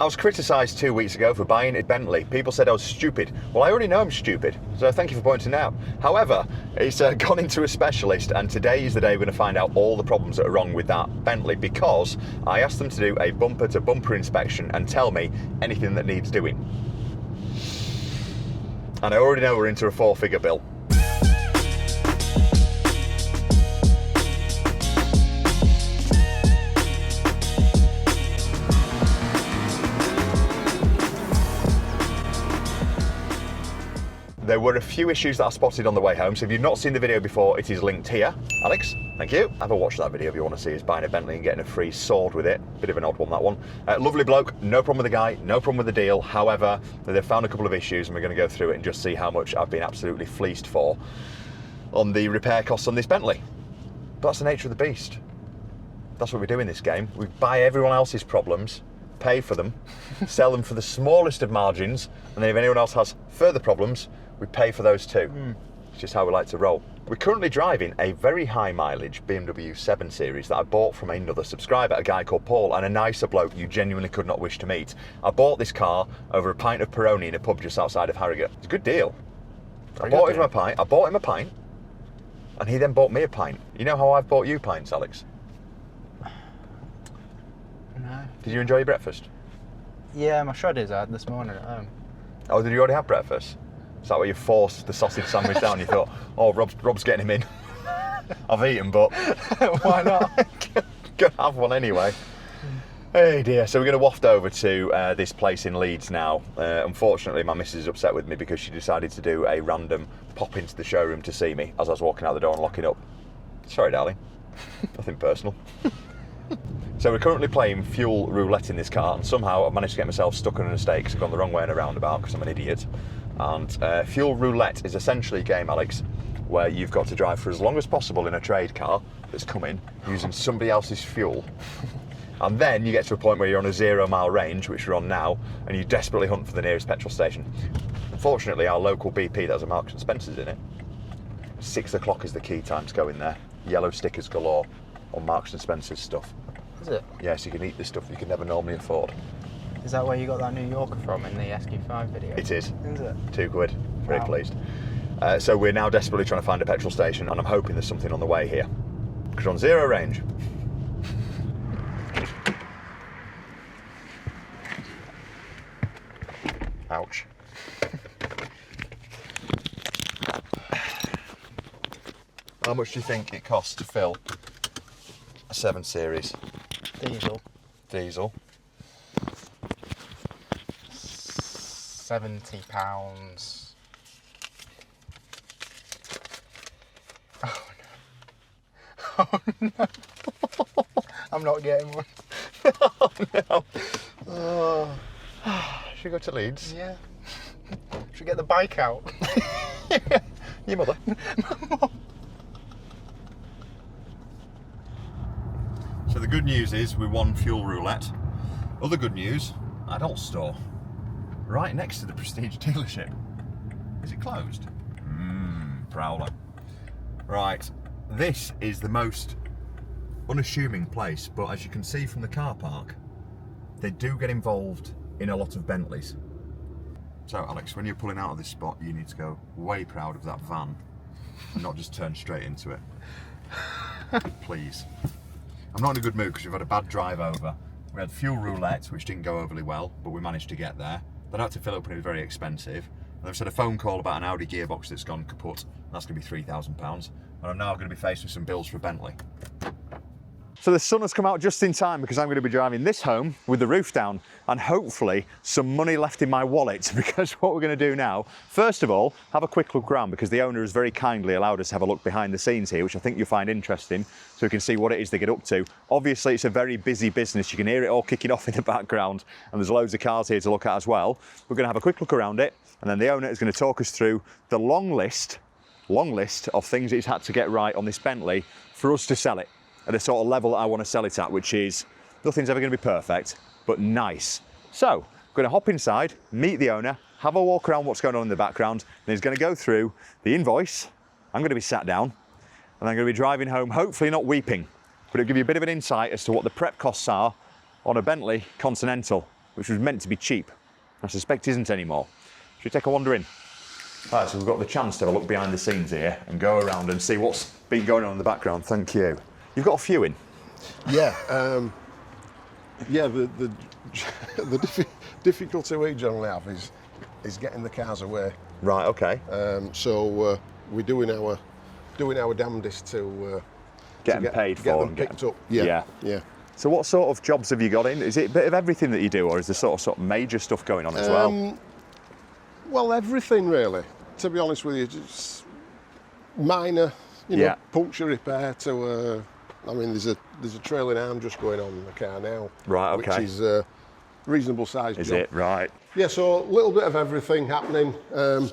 I was criticised 2 weeks ago for buying a Bentley. People said I was stupid. Well, I already know I'm stupid, so thank you for pointing it out. However, it's gone into a specialist, and today is the day we're going to find out all the problems that are wrong with that Bentley, because I asked them to do a bumper-to-bumper inspection and tell me anything that needs doing. And I already know we're into a 4-figure bill. There were a few issues that I spotted on the way home, so if you've not seen the video before, it is linked here. Alex, thank you. Have a watch that video if you want to see us buying a Bentley and getting a free sword with it. Bit of an odd one, that one. Lovely bloke, no problem with the guy, no problem with the deal. However, they've found a couple of issues and we're going to go through it and just see how much I've been absolutely fleeced for on the repair costs on this Bentley. But that's the nature of the beast. That's what we do in this game. We buy everyone else's problems, pay for them, sell them for the smallest of margins, and then if anyone else has further problems, we pay for those too. It's just how we like to roll. We're currently driving a very high mileage BMW 7 Series that I bought from another subscriber, a guy called Paul, and a nicer bloke you genuinely could not wish to meet. I bought this car over a pint of Peroni in a pub just outside of Harrogate. It's a good deal. I bought him a pint, and he then bought me a pint. You know how I've bought you pints, Alex? No. Did you enjoy your breakfast? Yeah, my shredders I had this morning at home. Oh, did you already have breakfast? Is that where you forced the sausage sandwich down? You thought, oh, Rob's getting him in. I've eaten, but why not? Gonna have one anyway. Hey dear. So we're going to waft over to this place in Leeds now. Unfortunately, my missus is upset with me because she decided to do a random pop into the showroom to see me as I was walking out the door and locking up. Sorry, darling. Nothing personal. So we're currently playing fuel roulette in this car, and somehow I've managed to get myself stuck on an estate because I've gone the wrong way in a roundabout because I'm an idiot. And fuel roulette is essentially a game, Alex, where you've got to drive for as long as possible in a trade car that's coming using somebody else's fuel. And then you get to a point where you're on a 0 mile range, which you're on now, and you desperately hunt for the nearest petrol station. Unfortunately, our local BP that has a Marks and Spencer's in it, 6 o'clock is the key time to go in there. Yellow stickers galore on Marks and Spencer's stuff. Is it? Yes, you can eat the stuff you can never normally afford. Is that where you got that New Yorker from in the SQ5 video? It is. Is it? £2. Very Wow. pleased. So we're now desperately trying to find a petrol station, and I'm hoping there's something on the way here. Because we're on 0 range. Ouch. How much do you think it costs to fill a 7 Series? Diesel. £70. Oh no. Oh no. I'm not getting one. Oh no. Oh. Should we go to Leeds? Yeah. Should we get the bike out? Your mother. So the good news is we won fuel roulette. Other good news, adult store. Right next to the Prestige dealership. Is it closed? Prowler. Right, this is the most unassuming place, but as you can see from the car park, they do get involved in a lot of Bentleys. So Alex, when you're pulling out of this spot, you need to go way proud of that van and not just turn straight into it. Please. I'm not in a good mood because we've had a bad drive over. We had fuel roulette, which didn't go overly well, but we managed to get there. Then I had to fill up and it was very expensive. And I've had a phone call about an Audi gearbox that's gone kaput. And that's going to be £3,000. And I'm now going to be faced with some bills for a Bentley. So the sun has come out just in time because I'm going to be driving this home with the roof down and hopefully some money left in my wallet, because what we're going to do now, first of all, have a quick look around because the owner has very kindly allowed us to have a look behind the scenes here, which I think you'll find interesting, so we can see what it is they get up to. Obviously, it's a very busy business. You can hear it all kicking off in the background and there's loads of cars here to look at as well. We're going to have a quick look around it and then the owner is going to talk us through the long list of things that he's had to get right on this Bentley for us to sell it at a sort of level that I want to sell it at, which is nothing's ever going to be perfect, but nice. So, I'm going to hop inside, meet the owner, have a walk around what's going on in the background, and he's going to go through the invoice. I'm going to be sat down, and I'm going to be driving home, hopefully not weeping, but it'll give you a bit of an insight as to what the prep costs are on a Bentley Continental. which was meant to be cheap. I suspect isn't anymore. Should we take a wander in? Right, so we've got the chance to have a look behind the scenes here and go around and see what's been going on in the background. Thank you. You've got a few in. Yeah, yeah. Difficulty we generally have is getting the cars away. Right. Okay. So we're doing our damnedest to Get them paid get for them and picked get up. Yeah. So what sort of jobs have you got in? Is it a bit of everything that you do, or is there sort of major stuff going on as well? Well, everything really. To be honest with you, just minor, puncture repair to. I mean, there's a trailing arm just going on in the car now. Right. Okay. Which is a reasonable sized job. Is it right? Yeah. So a little bit of everything happening. A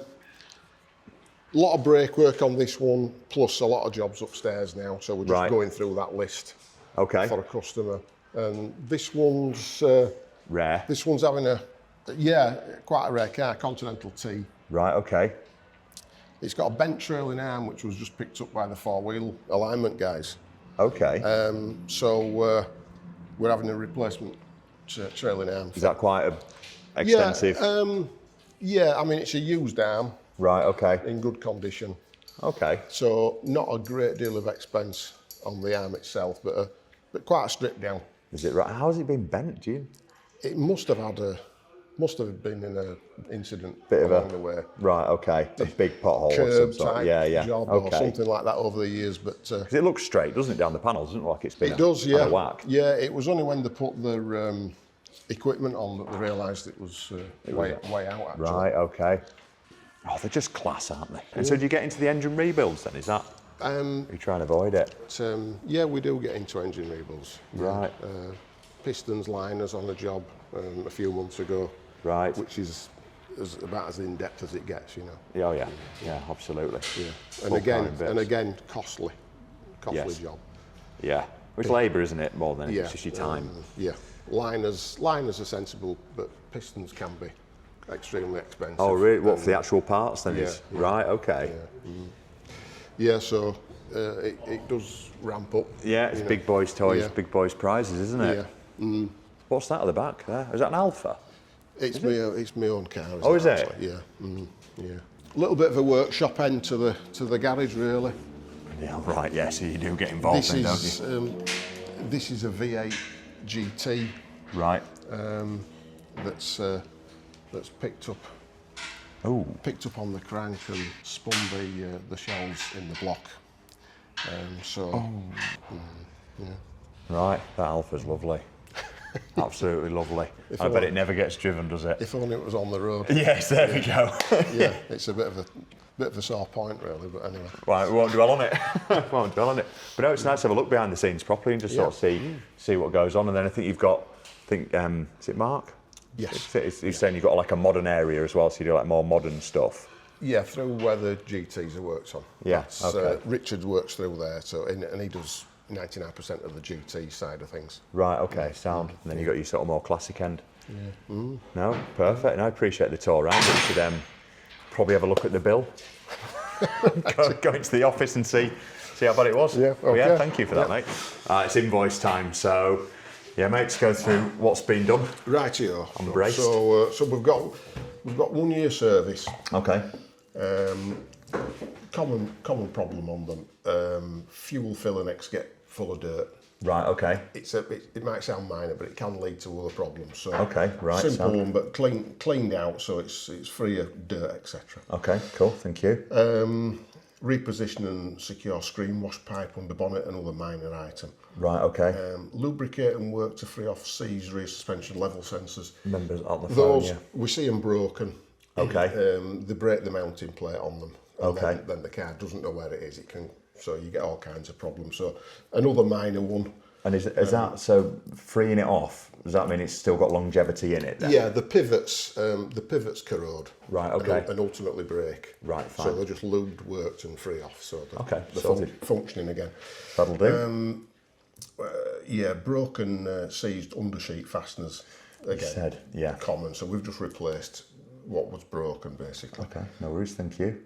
lot of brake work on this one, plus a lot of jobs upstairs now. So we're just going through that list. Okay. For a customer, and this one's rare. This one's having quite a rare car, Continental T. Right. Okay. It's got a bent trailing arm, which was just picked up by the four-wheel alignment guys. Okay. So we're having a replacement trailing arm. Is that quite extensive? Yeah. I mean, it's a used arm. Right. Okay. In good condition. Okay. So not a great deal of expense on the arm itself, but quite a strip down. Is it right? How has it been bent, do you? It must have been in an incident Bit along of the way. Right, okay. A big pothole or some sort. Yeah. Job or something like that over the years, but because it looks straight, doesn't it, down the panels? Doesn't it look like it's been it does, yeah. a whack? Yeah, it was only when they put their equipment on that they realised it was way out. Actually. Right, okay. Oh, they're just class, aren't they? And so do you get into the engine rebuilds then? Is that? You try and avoid it? Yeah, we do get into engine rebuilds. Right. Pistons, liners on the job a few months ago. Right. Which is about as in depth as it gets, you know. Oh yeah, yeah, absolutely. Yeah. And again, costly job. Yeah. It's labour, isn't it? More than it's just your time. Yeah. Liners are sensible, but pistons can be extremely expensive. Oh really? What, for the actual parts then? Yeah. Right. Okay. Yeah, so it does ramp up. Yeah, it's big boys' toys, big boys' prizes, isn't it? Yeah. What's that at the back there? Is that an Alpha? It's my own car. Oh, is it? Yeah. Yeah. A little bit of a workshop end to the garage, really. Yeah, right. Yeah, so you do get involved then, don't you? This is a V8 GT. Right. That's picked up. Oh. Picked up on the crank and spun the shells in the block. Yeah. Right, that Alpha's lovely. Absolutely lovely. I bet it never gets driven, does it? If only it was on the road. Yes, there we go. Yeah, it's a bit of a sore point, really. But anyway. Right, we won't dwell on it. But no, it's nice to have a look behind the scenes properly and just sort of see what goes on. And then I think you've got, is it Mark? Yes. He's saying you've got like a modern area as well, so you do like more modern stuff. Yeah, through where the GTs are worked on. Yeah, okay. Richard works through there, and he does 99% of the GT side of things. Right, okay, sound. And then you've got your sort of more classic end. Yeah. No, perfect. And I appreciate the tour around. We should probably have a look at the bill. go into the office and see how bad it was. Yeah, okay. Yeah, thank you for that, mate. It's invoice time, so yeah, mate, let's go through what's been done. Rightio. I'm braced. So we've got 1 year service. Okay. Common problem on them. Fuel fillers get full of dirt. Right. Okay. It might sound minor, but it can lead to other problems. So okay. Right. Simple one, but cleaned out, so it's free of dirt, etc. Okay. Cool. Thank you. Reposition and secure screen wash pipe under bonnet, another minor item. Right. Okay. Lubricate and work to free off C's rear suspension level sensors. Members on the phone. Those Yeah. we see them broken. Okay. They break the mounting plate on them. And Okay. then the car doesn't know where it is. So you get all kinds of problems. So another minor one. And is that so? Freeing it off, does that mean it's still got longevity in it then? Yeah, the pivots corrode. Right. Okay. And ultimately break. Right. Fine. So they're just lubed, worked, and free off. So they're functioning again. That'll do. Broken seized undersheet fasteners. Again, You said, yeah. Common. So we've just replaced what was broken, basically. Okay. No worries. Thank you.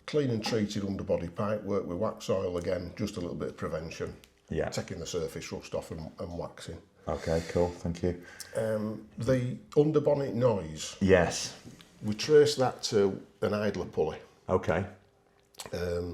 Clean and treated underbody pipe work with wax oil again, just a little bit of prevention. Yeah. Taking the surface rust off and waxing. Okay, cool, thank you. The underbonnet noise, Yes. we traced that to an idler pulley. Okay.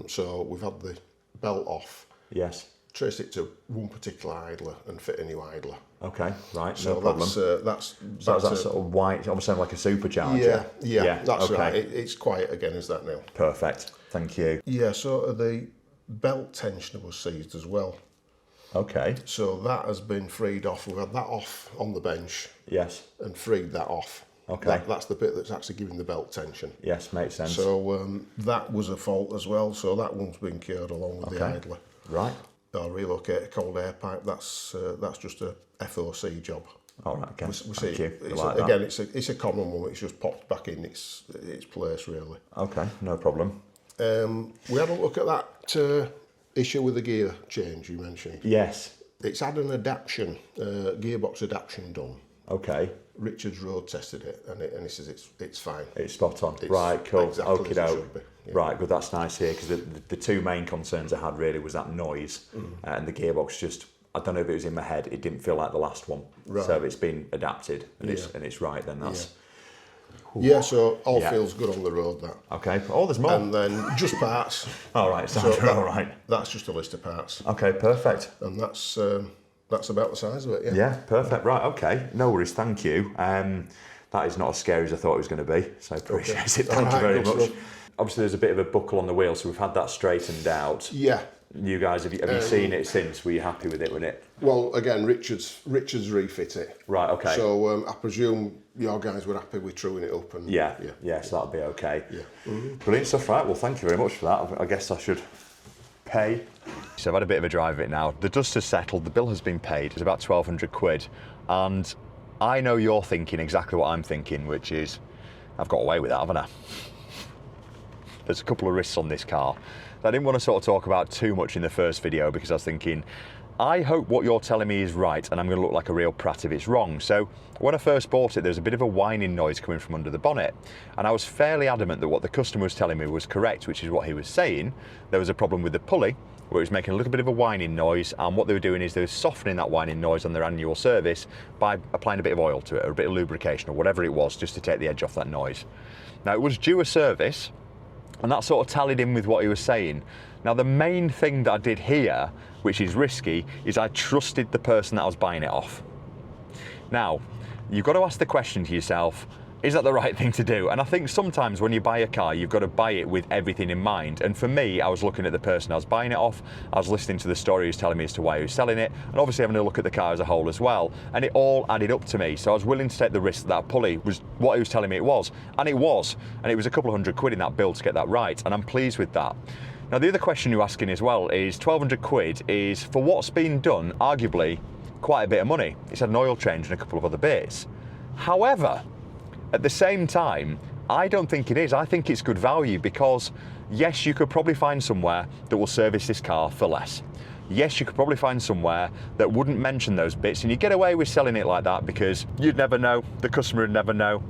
So we've had the belt off, Yes. traced it to one particular idler and fit a new idler. Okay, right, So no problem. That's So is that sort of white, almost sound like a supercharger? Yeah, that's okay. right. It's quiet again as that now. Perfect, thank you. Yeah, so the belt tensioner was seized as well. Okay, So that has been freed off. We've had that off on the bench yes, and freed that off. Okay. That's the bit that's actually giving the belt tension. yes, makes sense. So that was a fault as well. So that one's been cured along with the Okay. idler. Right, I'll relocate a cold air pipe. That's just a FOC job. all right, okay, We thank see you. I it's like that. again, it's a common one. It's just popped back in its place really. Okay, no problem. We had a look at that issue with the gear change you mentioned. Yes, It's had an adaptation, gearbox adaptation done. okay, Richard's road tested it, and he says it's fine. it's spot on. It's Right, cool, exactly okie as it doke. should be, yeah. Right, good, that's nice here, because the two main concerns I had really was that noise, and the gearbox just, I don't know if it was in my head, it didn't feel like the last one. Right. So it's been adapted, and Yeah. it's right then, that's... Yeah, so all Yeah. feels good on the road. That, Okay, oh, there's more. and then just parts. All right, Sandra, that- all right. That's just a list of parts, Okay, perfect. and that's about the size of it. Yeah. Yeah, perfect. Right, okay. No worries, thank you. That is not as scary as I thought it was going to be, so I appreciate it. Thank you Alright, very good much. stuff. Obviously, there's a bit of a buckle on the wheel, so we've had that straightened out. Yeah. You guys, have you seen it since? Were you happy with it, wasn't it? Well, again, Richard's refit it. Right, okay. So I presume your guys were happy with truing it up, and Yeah, so that'll be okay. Yeah. Brilliant stuff, right. Well, thank you very much for that. I guess I should pay. So I've had a bit of a drive of it now. The dust has settled, the bill has been paid. It's about 1,200 quid. And I know you're thinking exactly what I'm thinking, which is, I've got away with that, haven't I? There's a couple of risks on this car that I didn't want to sort of talk about too much in the first video, because I was thinking, I hope what you're telling me is right and I'm going to look like a real prat if it's wrong. So when I first bought it, there was a bit of a whining noise coming from under the bonnet, and I was fairly adamant that what the customer was telling me was correct, which is what he was saying. There was a problem with the pulley where it was making a little bit of a whining noise, and what they were doing is they were softening that whining noise on their annual service by applying a bit of oil to it, or a bit of lubrication, or whatever it was, just to take the edge off that noise. Now, it was due a service, and that sort of tallied in with what he was saying. Now, the main thing that I did here, which is risky, is I trusted the person that I was buying it off. Now, you've got to ask the question to yourself, is that the right thing to do? And I think sometimes when you buy a car, you've got to buy it with everything in mind. And for me, I was looking at the person I was buying it off, I was listening to the story he was telling me as to why he was selling it, and obviously having a look at the car as a whole as well. And it all added up to me. So I was willing to take the risk that that pulley was what he was telling me it was. And it was. And it was a couple of $100 in that bill to get that right. And I'm pleased with that. Now, the other question you're asking as well is 1,200 quid is, for what's been done, arguably quite a bit of money. It's had an oil change and a couple of other bits. However, at the same time, I don't think it is. I think it's good value, because yes, you could probably find somewhere that will service this car for less. Yes, you could probably find somewhere that wouldn't mention those bits, and you get away with selling it like that because you'd never know, the customer would never know.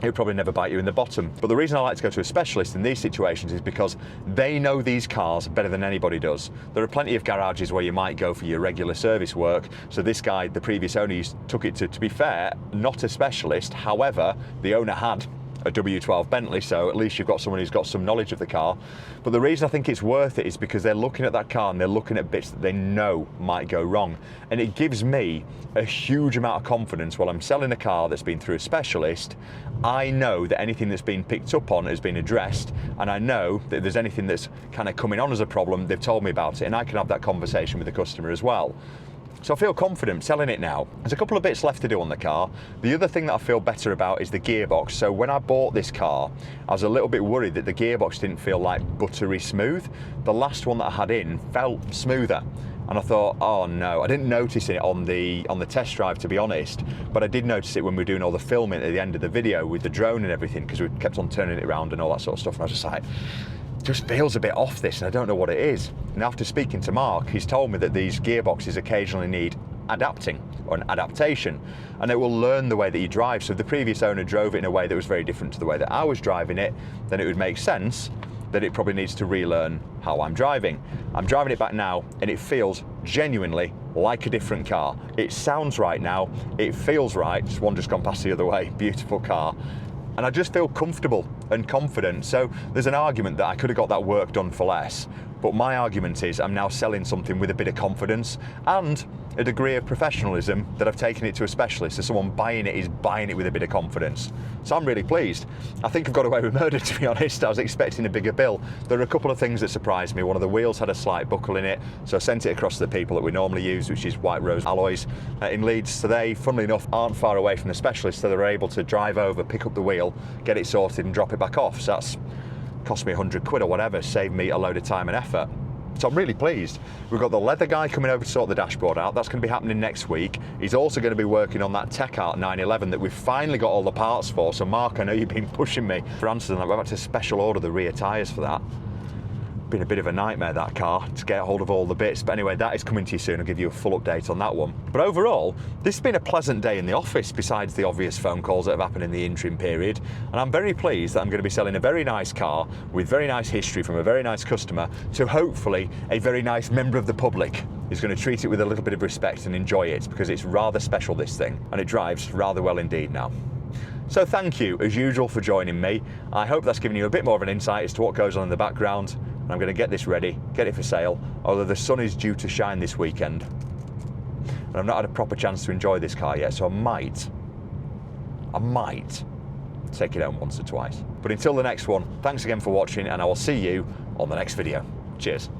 It would probably never bite you in the bottom. But the reason I like to go to a specialist in these situations is because they know these cars better than anybody does. There are plenty of garages where you might go for your regular service work. So this guy, the previous owner, took it to be fair, not a specialist. However, the owner had a W12 Bentley, so at least you've got someone who's got some knowledge of the car. But the reason I think it's worth it is because they're looking at that car and they're looking at bits that they know might go wrong. And it gives me a huge amount of confidence while I'm selling a car that's been through a specialist. I know that anything that's been picked up on has been addressed, and I know that if there's anything that's kind of coming on as a problem, they've told me about it, and I can have that conversation with the customer as well. So I feel confident selling it now. There's a couple of bits left to do on the car. The other thing that I feel better about is the gearbox. So when I bought this car, I was a little bit worried that the gearbox didn't feel like buttery smooth. The last one that I had in felt smoother. And I thought, oh no, I didn't notice it on the test drive, to be honest, but I did notice it when we were doing all the filming at the end of the video with the drone and everything, because we kept on turning it around and all that sort of stuff. And I was just like, just feels a bit off this, and I don't know what it is. And after speaking to Mark, he's told me that these gearboxes occasionally need adapting, or an adaptation, and it will learn the way that you drive. So if the previous owner drove it in a way that was very different to the way that I was driving it, then it would make sense that it probably needs to relearn how I'm driving. I'm driving it back now and it feels genuinely like a different car. It sounds right now, it feels right. One just gone past the other way, beautiful car. And I just feel comfortable and confident. So there's an argument that I could have got that work done for less, but my argument is I'm now selling something with a bit of confidence and a degree of professionalism that I've taken it to a specialist. So someone buying it is buying it with a bit of confidence. So I'm really pleased. I think I've got away with murder, to be honest. I was expecting a bigger bill. There are a couple of things that surprised me. One of the wheels had a slight buckle in it, so I sent it across to the people that we normally use, which is White Rose Alloys in Leeds. So they, funnily enough, aren't far away from the specialist, so they're able to drive over, pick up the wheel, get it sorted and drop it back off. So that's cost me 100 quid or whatever, saved me a load of time and effort. So I'm really pleased. We've got the leather guy coming over to sort the dashboard out. That's going to be happening next week. He's also going to be working on that Tech Art 911 that we've finally got all the parts for. So Mark, I know you've been pushing me for answers on that. We've had to special order the rear tyres for that. Been a bit of a nightmare, that car, to get hold of all the bits. But anyway, that is coming to you soon. I'll give you a full update on that one. But overall, this has been a pleasant day in the office, besides the obvious phone calls that have happened in the interim period. And I'm very pleased that I'm going to be selling a very nice car with very nice history from a very nice customer to hopefully a very nice member of the public who's going to treat it with a little bit of respect and enjoy it, because it's rather special, this thing, and it drives rather well indeed now. So thank you, as usual, for joining me. I hope that's given you a bit more of an insight as to what goes on in the background. I'm going to get this ready, get it for sale, although the sun is due to shine this weekend. And I've not had a proper chance to enjoy this car yet, so I might take it home once or twice. But until the next one, thanks again for watching, and I will see you on the next video. Cheers.